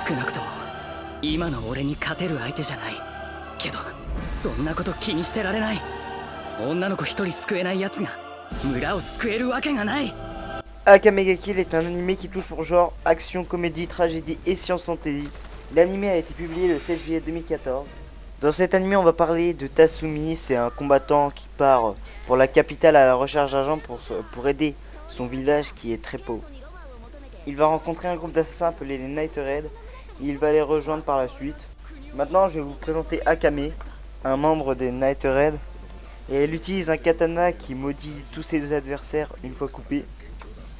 少なくとも今の俺に勝てる相手じゃないけど、そんなこと気にしてられない。女の子一人救えないやつが村を救えるわけがない。 Akame ga Kill est un animé qui touche pour genre action, comédie, tragédie et science fantasy. L'animé a été publié le 16 juillet 2014. Dans cet animé, on va parler de Tatsumi. C'est un combattant qui part pour la capitale à la recherche d'argent pour aider son village qui est très pauvre. Il va rencontrer un groupe d'assassins appelé les Night Red et il va les rejoindre par la suite. Maintenant, je vais vous présenter Akame, un membre des Night Red, et elle utilise un katana qui maudit tous ses adversaires une fois coupé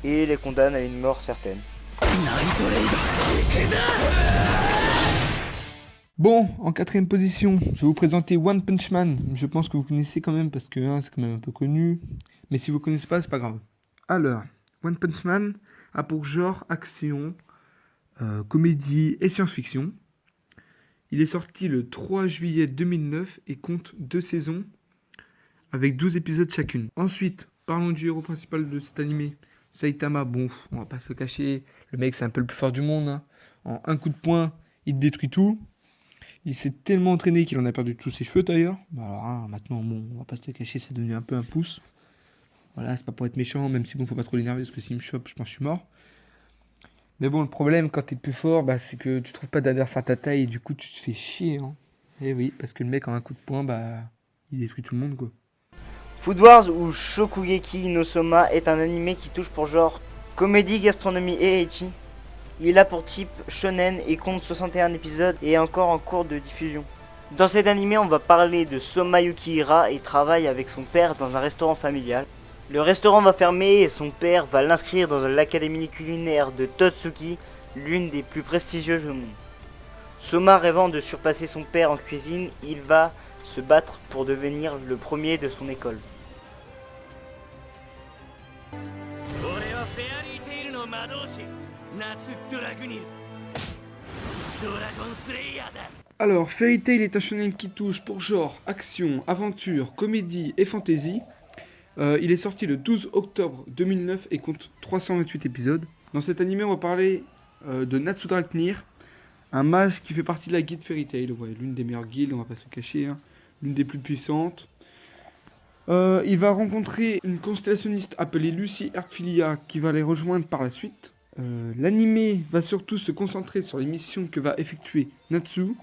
et les condamne à une mort certaine. Bon, en quatrième position, je vais vous présenter One Punch Man. Je pense que vous connaissez quand même parce que c'est quand même un peu connu. Mais si vous connaissez pas, c'est pas grave. Alors, One Punch Man a pour genre action, comédie et science-fiction. Il est sorti le 3 juillet 2009 et compte 2 saisons avec 12 épisodes chacune. Ensuite, parlons du héros principal de cet animé, Saitama. Bon, on va pas se cacher, le mec c'est un peu le plus fort du monde, hein. En un coup de poing, il détruit tout. Il s'est tellement entraîné qu'il en a perdu tous ses cheveux d'ailleurs. Bah alors hein, maintenant, bon, on va pas se le cacher, c'est devenu un peu un pouce. Voilà, c'est pas pour être méchant, même si bon, faut pas trop l'énerver parce que s'il me chope, je pense que je suis mort. Mais bon, le problème quand t'es le plus fort, bah, c'est que tu trouves pas d'adversaire à ta taille et du coup tu te fais chier, hein. Et oui, parce que le mec en un coup de poing, bah, il détruit tout le monde quoi. Food Wars ou Shokugeki no Soma est un animé qui touche pour genre comédie, gastronomie et ecchi. Il a pour type shonen et compte 61 épisodes et est encore en cours de diffusion. Dans cet animé, on va parler de Soma Yukihira et travaille avec son père dans un restaurant familial. Le restaurant va fermer et son père va l'inscrire dans l'académie culinaire de Totsuki, l'une des plus prestigieuses au monde. Soma rêvant de surpasser son père en cuisine, il va se battre pour devenir le premier de son école. Alors, Fairy Tail est un shonen qui touche pour genre action, aventure, comédie et fantasy. Il est sorti le 12 octobre 2009 et compte 328 épisodes. Dans cet animé, on va parler de Natsudragnir, un mage qui fait partie de la guilde Fairy Tail. Ouais, l'une des meilleures guildes, on va pas se le cacher, hein. L'une des plus puissantes. Il va rencontrer une constellationniste appelée Lucy Heartfilia qui va les rejoindre par la suite. L'animé va surtout se concentrer sur les missions que va effectuer Natsu,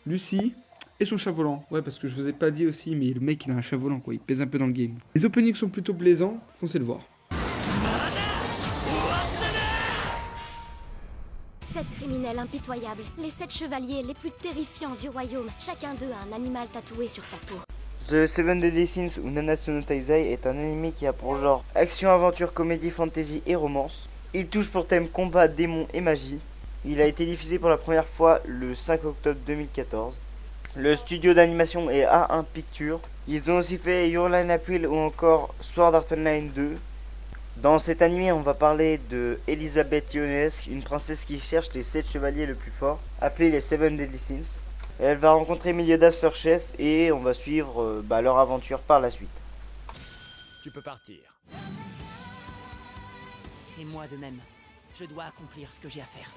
Lucy et son chat volant. Ouais, parce que je vous ai pas dit aussi, mais le mec il a un chat volant quoi, il pèse un peu dans le game. Les openings sont plutôt plaisants, foncez le voir. 7 criminels impitoyables, les 7 chevaliers les plus terrifiants du royaume. Chacun d'eux a un animal tatoué sur sa peau. The Seven Deadly Sins ou Nanatsu no Taizai est un animé qui a pour genre action, aventure, comédie, fantasy et romance. Il touche pour thème combat, démons et magie. Il a été diffusé pour la première fois le 5 octobre 2014. Le studio d'animation est A1 Pictures. Ils ont aussi fait Your Line April ou encore Sword Art Online 2. Dans cet animé, on va parler de Elisabeth Ionesque, une princesse qui cherche les 7 chevaliers le plus forts, appelés les Seven Deadly Sins. Elle va rencontrer Meliodas, leur chef, et on va suivre leur aventure par la suite. Tu peux partir. Et moi de même, je dois accomplir ce que j'ai à faire.